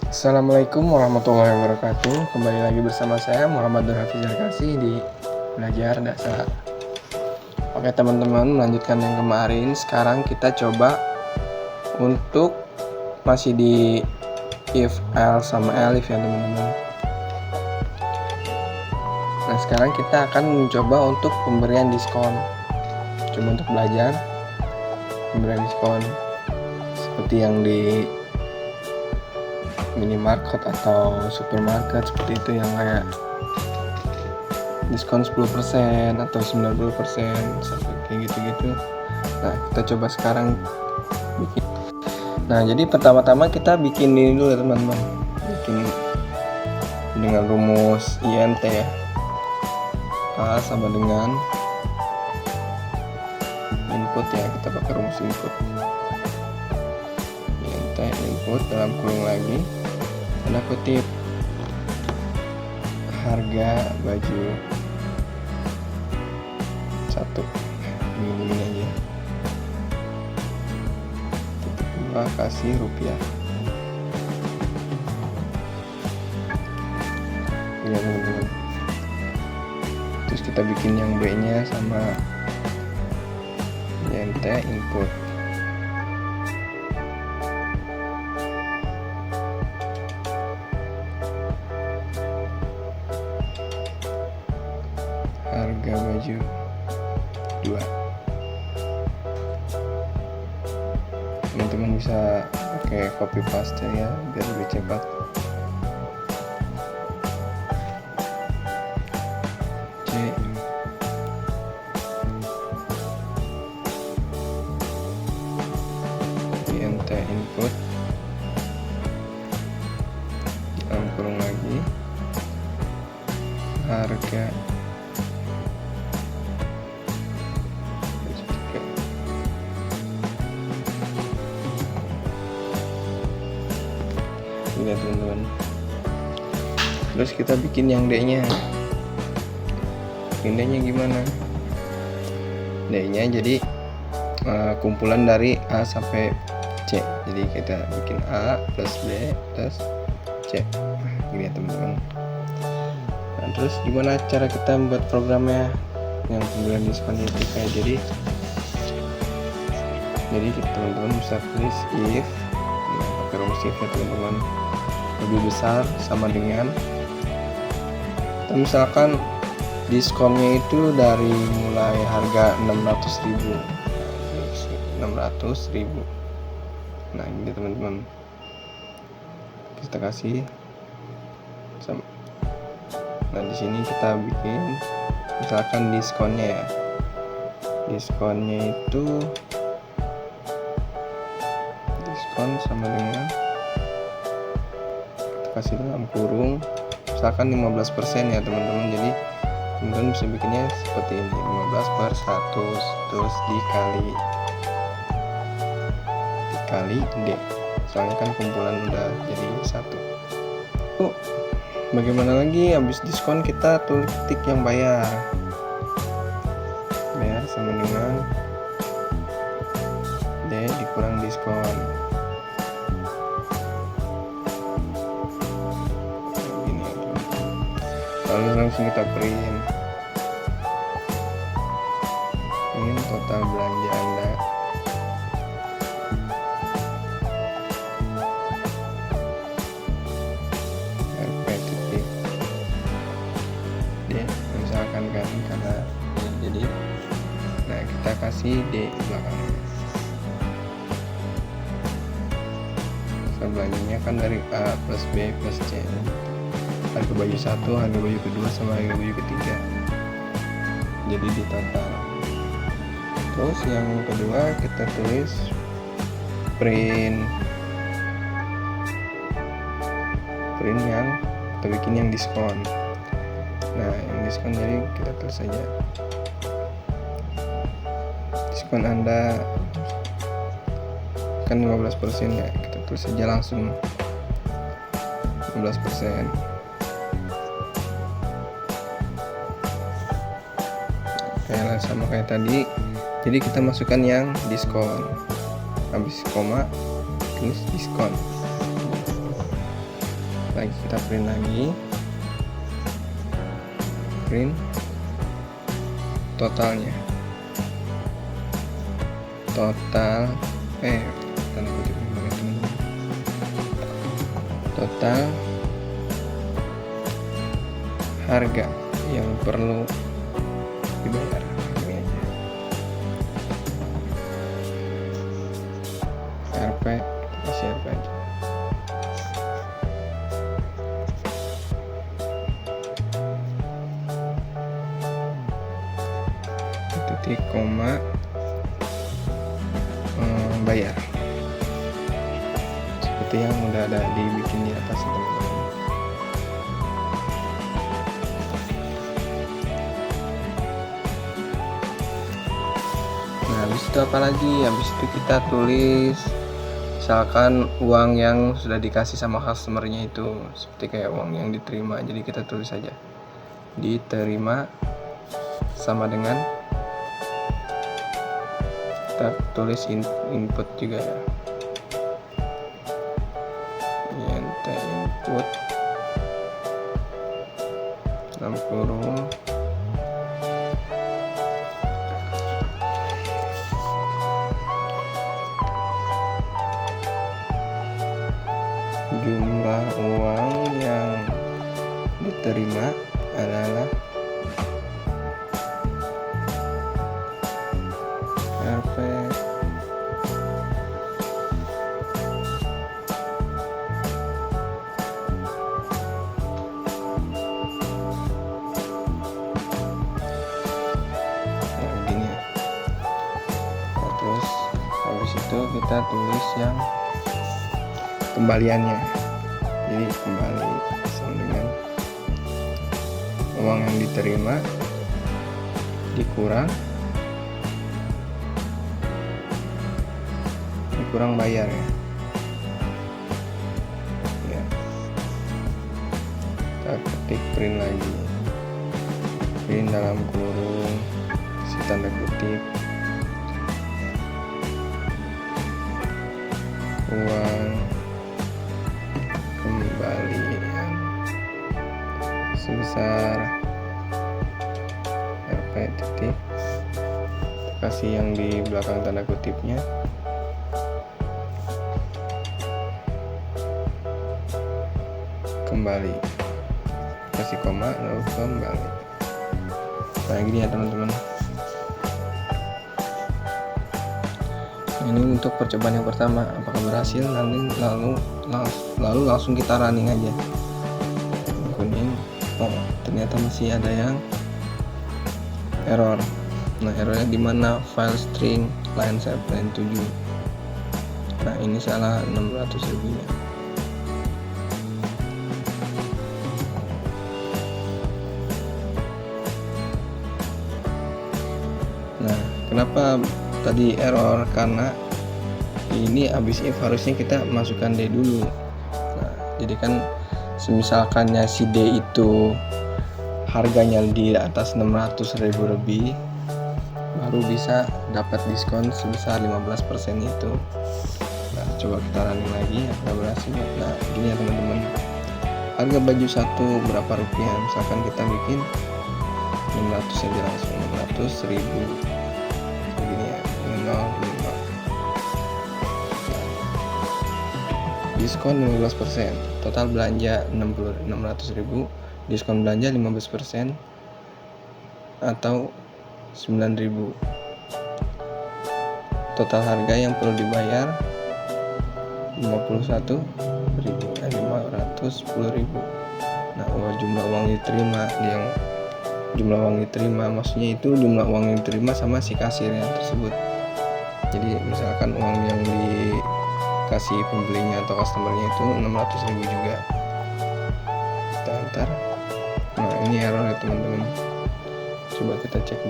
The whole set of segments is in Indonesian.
Assalamualaikum warahmatullahi wabarakatuh. Kembali lagi bersama saya Muhammad Nur Hafiz Zarkasi di Belajar Dasar. Oke teman-teman, melanjutkan yang kemarin. Sekarang kita coba untuk masih di if, else, sama elif ya teman-teman. Nah sekarang kita akan mencoba untuk pemberian diskon. Coba untuk belajar pemberian diskon seperti yang di minimarket atau supermarket, seperti itu, yang kayak diskon 10% atau 90% sampai kayak gitu-gitu. Nah kita coba sekarang bikin. Nah jadi pertama-tama kita bikin ini dulu ya teman-teman, bikin dengan rumus INT ya. A sama dengan input ya, kita pakai rumus input. INT input dalam kurung lagi tanda kutip harga baju 1, ini aja, kita kasih rupiah ya teman-teman. Terus kita bikin yang B nya sama INT input harga baju 2. Teman-teman bisa pakai copy paste ya biar lebih cepat. C INT input dalam kurung lagi harga ya teman-teman. Terus kita bikin yang D nya. D nya gimana? D nya jadi kumpulan dari A sampai C. Jadi kita bikin A plus B plus C. Gini ya teman-teman. Nah, terus gimana cara kita membuat programnya yang pemberian diskon itu kayak jadi kita teman-teman bisa tulis if, nah, pakai rumus if ya teman-teman, lebih besar sama dengan, misalkan diskonnya itu dari mulai harga 600.000. Nah ini teman-teman, kita kasih sama. Nah di sini kita bikin misalkan diskonnya ya, diskonnya itu diskon sama dengan, kasih dalam kurung misalkan 15% ya teman-teman. Jadi teman-teman bisa bikinnya seperti ini, 15/100 terus dikali D, soalnya kan kumpulan udah jadi 1. Bagaimana lagi, habis diskon kita ketik yang bayar sama dengan D dikurang diskon. Lalu langsung kita print total belanja Anda. RP titik D misalkan kan, karena jadi nah kita kasih D belakangnya. Belanjanya kan dari A plus B plus C, harga baju 1, harga baju kedua, sama harga baju ketiga, jadi di total. Terus yang kedua kita tulis print yang kita bikin yang diskon. Nah yang diskon jadi kita tulis saja diskon Anda kan 15% ya, kita tulis saja langsung 15%. Kayak sama kayak tadi, jadi kita masukkan yang diskon, habis koma tulis diskon. lagi, kita print lagi, print totalnya, total tanda kutip total harga yang perlu dibayar. Ini aja RP, kasih RP aja. Titik koma bayar, seperti yang udah ada dibikin di atas teman-teman. Nah, habis itu apa lagi? Habis itu kita tulis misalkan uang yang sudah dikasih sama customernya itu, seperti kayak uang yang diterima. Jadi kita tulis saja diterima sama dengan, kita tulis input juga ya, int input dalam kurung jumlah uang yang diterima adalah RP gini ya. Nah, terus habis itu kita tulis yang kembaliannya, jadi kembali sama dengan uang yang diterima dikurang bayar ya. Kita ketik print lagi, print dalam kurung si tanda kutip uang kembalian sebesar RP titik, kasih yang di belakang tanda kutipnya, kembali, kasih koma lalu kembali. Nah gini ya teman-teman. Ini untuk percobaan yang pertama, apakah berhasil, lalu langsung kita running aja. Kuning, oh ternyata masih ada yang error. Nah errornya di mana? File string line 7. Nah ini salah 600.000 nya. Nah kenapa tadi error? Karena ini abis if harusnya kita masukkan D dulu. Nah jadi kan semisalkannya si D itu harganya di atas 600.000 lebih, baru bisa dapat diskon sebesar 15% itu. Nah coba kita running lagi, apakah berhasil. Nah gini ya teman-teman, harga baju satu berapa rupiah, misalkan kita bikin 600 saja, langsung 600.000 begini ya, 05. Diskon 15%, total belanja 600.000, diskon belanja 15% atau 9.000. Total harga yang perlu dibayar 510.000. Nah jumlah uang diterima, yang jumlah uang diterima maksudnya itu jumlah uang yang diterima sama si kasirnya tersebut. Jadi misalkan uang yang dikasih pembelinya atau customernya itu 600.000 juga. Kita enter. Nah ini error ya teman-teman, coba kita cek.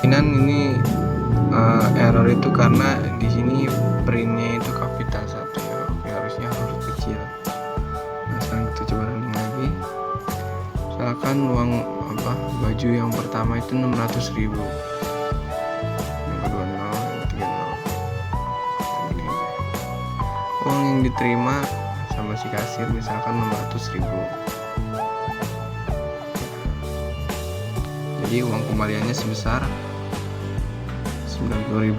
Ini error itu karena di sini printnya itu kapital 1 ya. Oke, harusnya huruf kecil. Nah sekarang kita coba running lagi. Misalkan uang baju yang pertama itu 600.000, yang kedua 0, yang ketiga 0. Uang yang diterima sama si kasir misalkan 600.000. Jadi uang kembaliannya sebesar 90.000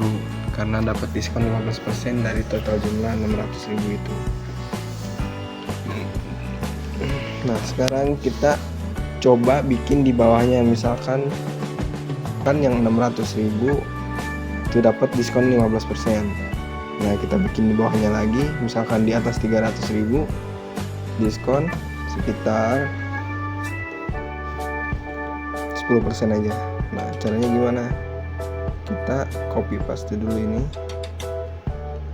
karena dapat diskon 15% dari total jumlah 600.000 itu. Nah, sekarang kita coba bikin di bawahnya, misalkan kan yang 600.000 itu dapat diskon 15%. Nah, kita bikin di bawahnya lagi, misalkan di atas 300.000 diskon sekitar 10% aja. Nah, caranya gimana? Kita copy paste dulu ini.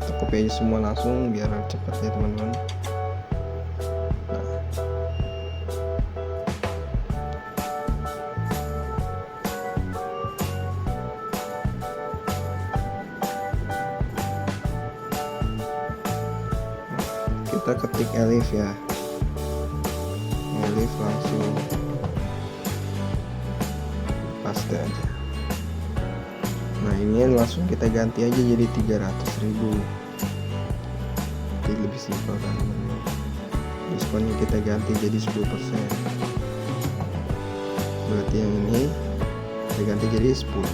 Kita copy aja semua langsung biar cepat ya teman-teman. Kita ketik Elif ya, Elif langsung paste aja. Nah, ini langsung kita ganti aja jadi 300.000. Jadi lebih simpel kan teman-teman. Diskonnya kita ganti jadi 10%. Berarti yang ini kita ganti jadi 10.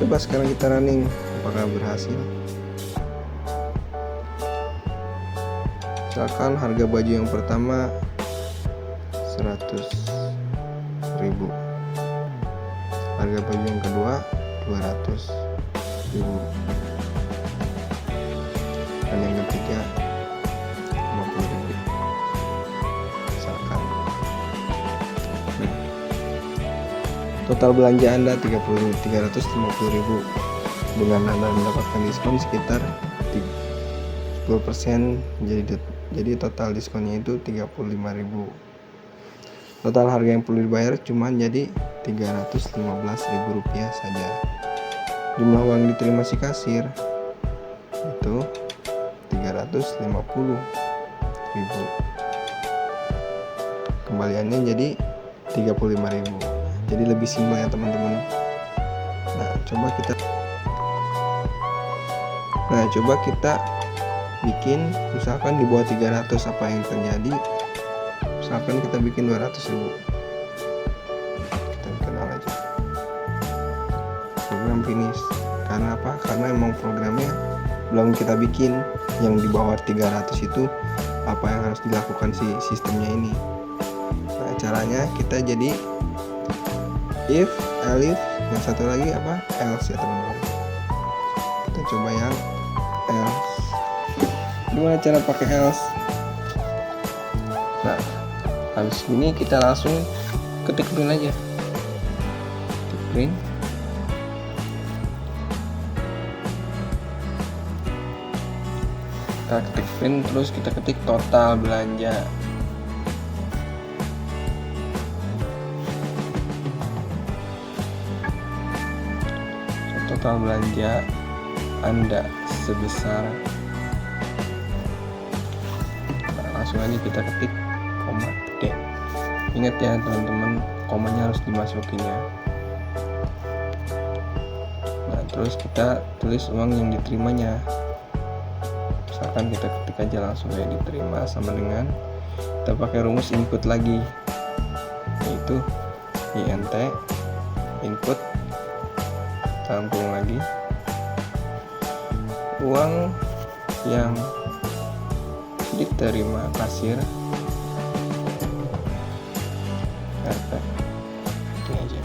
Coba sekarang kita running, apakah berhasil? Misalkan harga baju yang pertama 100.000, harga baju yang kedua 200.000, dan yang ketiga 50.000 misalkan. Total belanja Anda 350.000 dengan Anda mendapatkan diskon sekitar 10%, jadi total diskonnya itu 35.000. Total harga yang perlu dibayar cuma jadi 315.000 rupiah saja. Jumlah uang diterima si kasir itu 350.000. Kembaliannya jadi 35.000. Jadi lebih simpel ya teman-teman. Nah, coba kita bikin misalkan di bawah 300, apa yang terjadi? Misalkan kita bikin 200.000. Kita kenal aja. Program finish. Karena apa? Karena emang programnya belum kita bikin. Yang di bawah 300 itu apa yang harus dilakukan si sistemnya ini. Nah, caranya kita jadi if, elif, yang satu lagi apa? Else ya teman-teman. Kita coba yang else. Gimana cara pakai else? Nah, habis ini kita langsung ketik print aja. Ketik print. Kita ketik print, terus kita ketik total belanja. Total belanja Anda sebesar, nah, langsung aja kita ketik koma D. Ingat ya teman-teman, komanya harus dimasukin ya. Nah, terus kita tulis uang yang diterimanya. Misalkan kita ketik aja langsung ya, diterima sama dengan kita pakai rumus input lagi, yaitu INT input tampung lagi uang yang diterima kasir RP. Itu aja.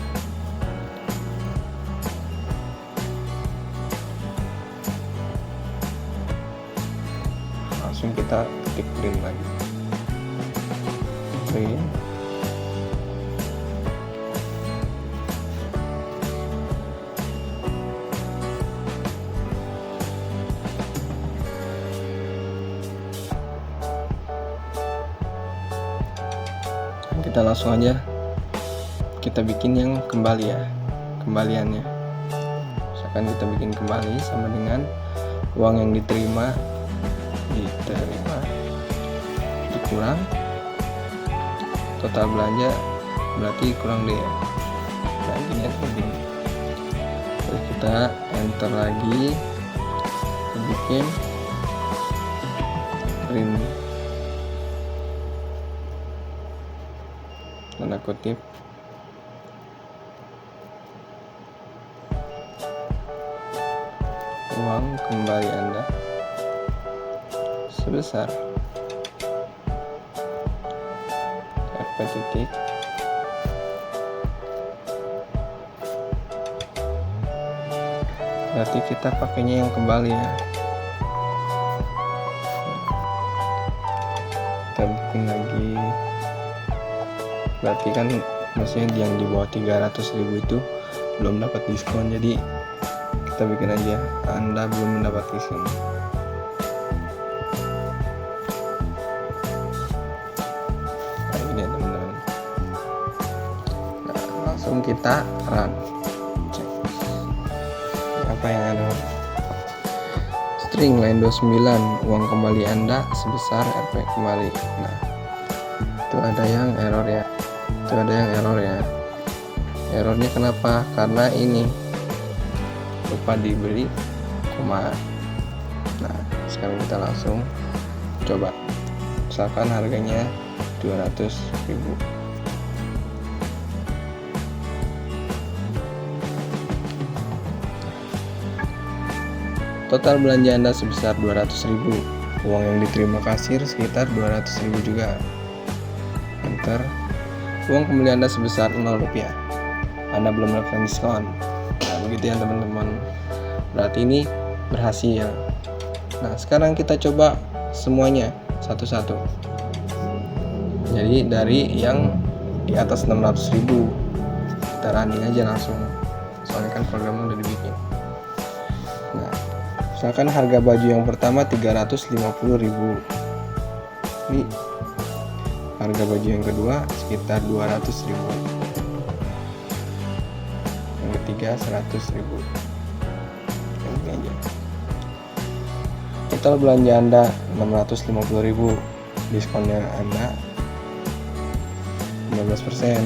Langsung kita ketik print lagi, print. Kita langsung aja kita bikin yang kembali ya, kembaliannya. Misalkan kita bikin kembali sama dengan uang yang diterima dikurang total belanja, berarti kurang deh ya. Nah, gini. Terus kita enter lagi, bikin print tanda kutip uang kembali Anda sebesar Rp titik berarti kita pakainya yang kembali ya. Kita bikin lagi, berarti kan maksudnya yang di bawah 300.000 itu belum dapat diskon, jadi kita bikin aja Anda belum mendapat diskon. Nah ini ya teman-teman. Nah langsung kita run, cek apa yang ada. String line 29, uang kembali Anda sebesar Rp kembali. Nah itu ada yang error ya, errornya kenapa? Karena ini lupa diberi koma. Nah sekarang kita langsung coba, misalkan harganya 200.000. Total belanja Anda sebesar 200.000. Uang yang diterima kasir sekitar 200.000 juga. Enter. Uang kembali Anda sebesar Rp0. Anda belum melakukan diskon. Nah begitu ya teman-teman. Berarti ini berhasil. Nah sekarang kita coba semuanya satu-satu. Jadi dari yang di atas 600.000 kita running aja langsung, soalnya kan programnya udah dibikin. Nah misalkan harga baju yang pertama 350.000, ini harga baju yang kedua sekitar 200.000, yang ketiga 100.000. Ini aja. Total belanja Anda 650.000, diskonnya Anda 15%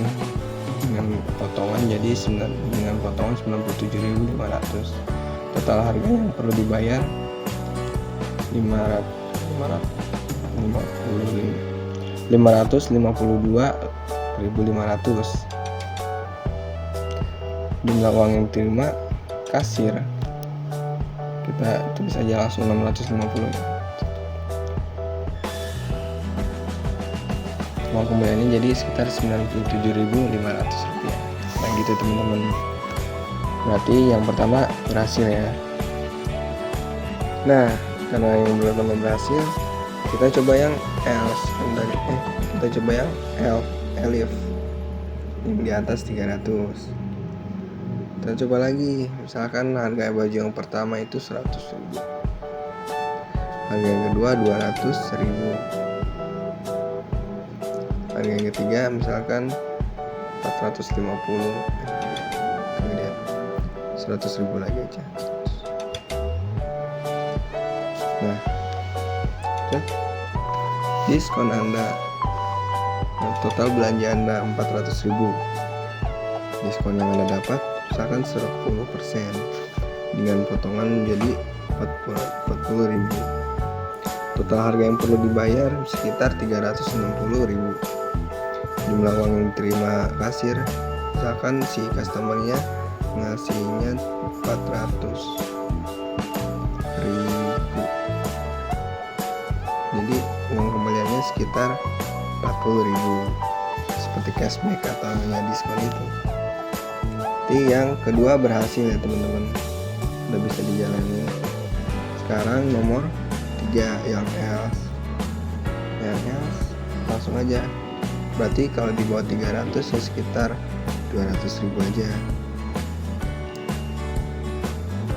dengan potongan, jadi dengan potongan 97.500. Total harga yang perlu dibayar 552.500. Jumlah uang yang diterima kasir kita tulis aja langsung 650 ya. Uang kembaliannya jadi sekitar 97.500 rupiah. Nah gitu teman-teman. Berarti yang pertama berhasil ya. Nah karena yang pertama berhasil, kita coba yang else kita coba yang elif yang di atas 300. Kita coba lagi, misalkan harga baju yang pertama itu 100.000, harga yang kedua 200.000, harga yang ketiga misalkan 450, kemudian 100.000 lagi aja. Nah diskon Anda, total belanja Anda 400.000, diskon yang Anda dapat misalkan 10% dengan potongan menjadi 40.000. Total harga yang perlu dibayar sekitar 360.000. Jumlah uang yang diterima kasir, misalkan si customernya ngasihnya 400.000, jadi uang kembaliannya sekitar 40.000 seperti cashback atau diskon itu. Jadi yang kedua berhasil ya teman-teman, udah bisa dijalani. Sekarang nomor 3 yang else langsung aja. Berarti kalau di bawah 300 ya sekitar 200.000 aja.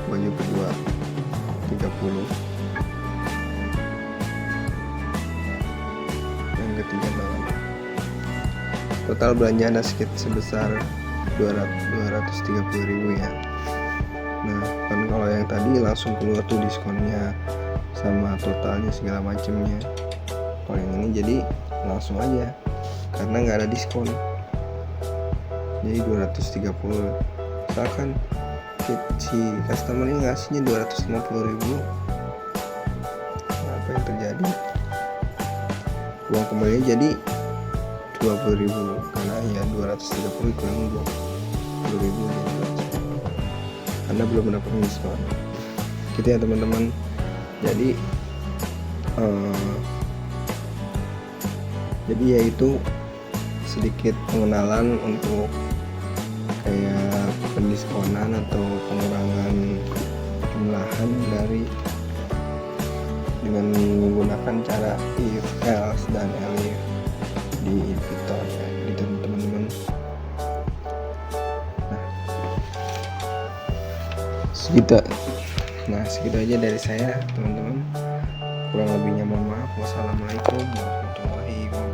Baju kedua 30, yang ketiga 0. Total belanja Anda sebesar 230.000 ya. Nah kan kalau yang tadi langsung keluar tuh diskonnya sama totalnya segala macamnya. Kalau yang ini jadi langsung aja karena nggak ada diskon, jadi 230. Misalkan si customer ini ngasihnya 250.000, apa yang terjadi. Uang kembalinya jadi 20.000 karena ya 230 kurang 20.000 Anda belum mendapat diskon gitu ya teman-teman. Jadi yaitu sedikit pengenalan untuk kayak pendiskonan atau pengurangan jumlahan dengan menggunakan cara if, else, dan elif di Invitor ya, gitu teman-teman. Segitu aja dari saya teman-teman, kurang lebihnya mohon maaf. Wassalamualaikum warahmatullahi wabarakatuh.